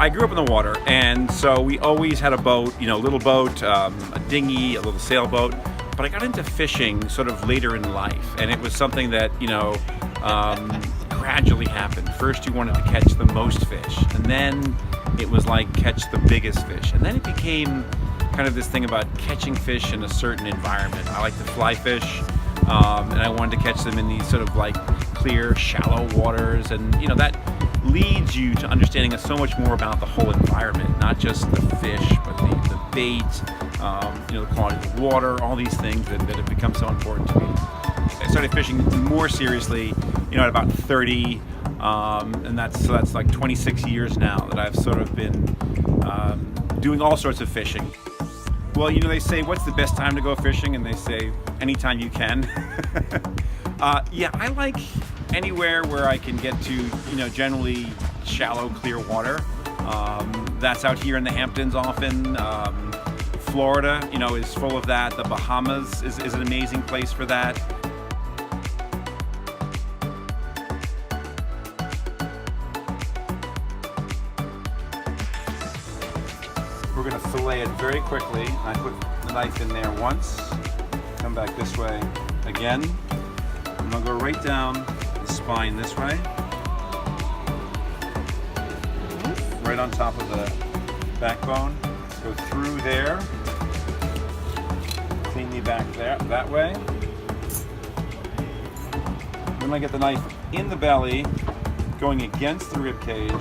I grew up in the water, and so we always had a boat, you know, a little boat, a dinghy, a little sailboat. But I got into fishing sort of later in life, and it was something that, you know, gradually happened. First you wanted to catch the most fish, and then it was like catch the biggest fish. And then it became kind of this thing about catching fish in a certain environment. I like to fly fish, and I wanted to catch them in these sort of like clear, shallow waters. And, you know, that leads you to understanding so much more about the whole environment, not just the fish, but the bait, you know, the quality of the water, all these things that have become so important to me. I started fishing more seriously, you know, at about 30, and that's like 26 years now that I've sort of been doing all sorts of fishing. Well, you know, they say, what's the best time to go fishing? And they say, anytime you can. Yeah, I like anywhere where I can get to, you know, generally shallow, clear water. That's out here in the Hamptons often. Florida, you know, is full of that. The Bahamas is an amazing place for that. We're going to fillet it very quickly. I put the knife in there once, come back this way again. I'm going to go right down the spine this way, right on top of the backbone. Go through there, clean the back there, that way. Then I get the knife in the belly, going against the rib cage,